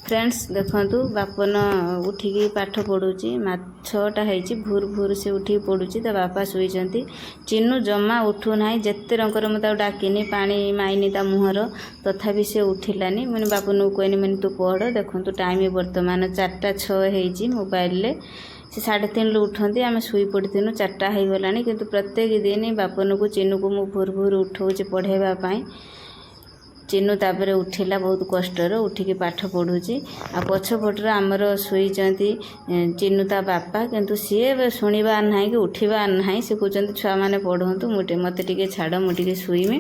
Friends देखु बापन उठिकी पाठ पढ़ुची छटा है भूर भूर से उठिकी पढ़ुची तो बापा शुईचंती चिन्नू जमा उठू ना जिते रंगर मुझे डाकिनी पानी माइनी ता मुहर तथापि से उठिलानी मैंने बापन को कहनी मैंने तू पढ़ देखु टाइम बर्तमान 4:06 मोबाइल से 3:30 उठती आम शुई पड़ू 4टा हो गला कि प्रत्येक दिन बापन को चिन्नू को मुझे भूर भूर उठाऊँच पढ़ाई चिन्नू तापर उठिला बहुत कष्टर उठिकी पाठ पढ़ुची आ पछपटर आमर शुईचंती चिन्नू ता बापा किंतु सी शुणवार ना कि उठवार ना सी कहते छुआ मैंने पढ़ु मत टे छाड़ मुझे शुईमी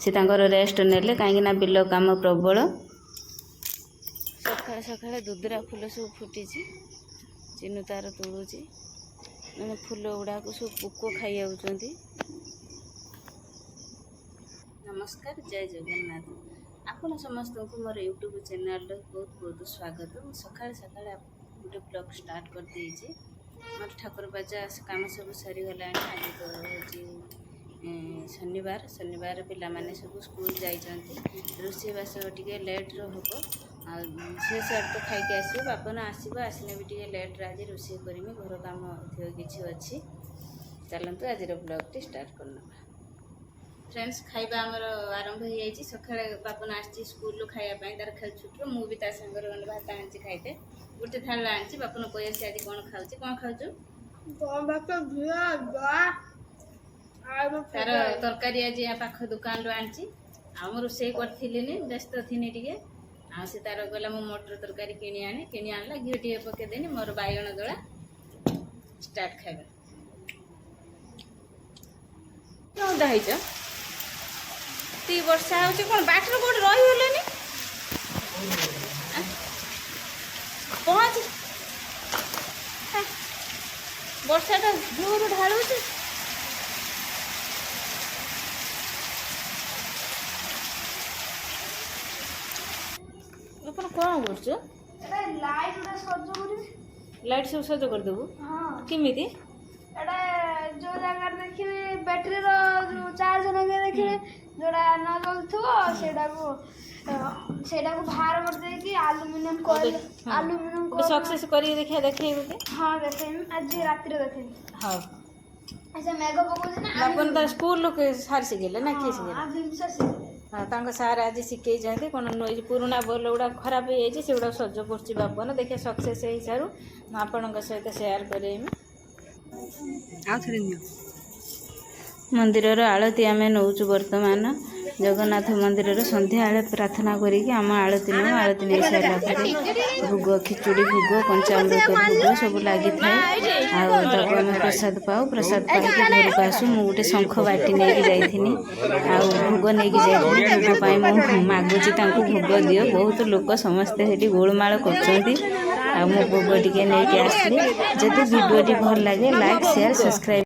सी रेस्ट नेले कहीं बिल काम प्रबल सका सका दुदरा फूल सब फुटी चिन्नू तार तोड़ुची मैंने फूल गुड़ाक सब पोक खाई जाऊँच। नमस्कार जय जगन्नाथ आपण समस्त को मोर यूट्यूब चैनल बहुत बहुत स्वागत। सकाल सकाल गोटे ब्लॉग स्टार्ट कर देइछि मोर ठाकुर बाजा काम सब सरी गला आज तो शनिवार शनिवार पिला माने सब स्कूल जाइछंती रोषे बास टिके लेट रो हबो आ से सर तो खाई के आसी बापन आसीबो आसने भी टिके लेट रे आज रोषे करमी घर काम अधिक किछि अछि चलंतु आज रो ब्लॉग टी स्टार्ट करना। फ्रेंड्स खाइबा आमर आरंभ हो जाइए सका बापन आसी स्कूल खावाई तार खेल छुट्टी मु भी सागर गले भात आनी खाइते गोटे थाला आनी बापन कही आसी आज कौन खाऊ तार तरकारी आज यहाँ पाख दुकान रू आनी आम रोषे करी व्यस्त थी टे से तार गला मो मटर तरकारी किणी आनला घी टे पकईदेनी मोर बैगण दला स्टार्ट खाइबा क्या ती वर्षा हो कौन बाटर कौट रही पहुँच वर्षाटा जोर ढालू कौन कर लाइट सब सज करदेबू केमी जो जगह देखिए बैटरी रो चार्ज लगे देखिए जोड़ा न जलुवा सेटा को बाहर कर दे कि एल्युमिनियम कॉइल सक्सेस करी देखिए देखे हां देखे आज रात रे देखे हां ऐसा मेगा पकोज ना अपन तो स्कूल लोग सार से गेले ना के से आ दिन से हां तांको सार आज सिखै जंते कोन नोई पुराना बोल गुडा खराब हो जाई से गुडा सज्ज करछि बापन देखिए सक्सेस हे सारू आपन के सहित शेयर करेमी मंदिर आलती आम नौचु बर्तमान जगन्नाथ मंदिर संध्या आले प्रार्थना करी आम आलती नौ आलती नहीं सारा भोग खिचुड़ी भोग पंचामृत भोग सब लगी थाए आम प्रसाद पाऊ प्रसाद पाई घर को आसू मु गोटे शंख बाटी नहीं जाइनी भोग नहीं जाइए भोग मागुची भोग दियो बहुत लोग समस्ते गोलमाल कर भोग टी नहीं आसली जदि भिडियो भल लगे लाइक शेयर सब्सक्राइब।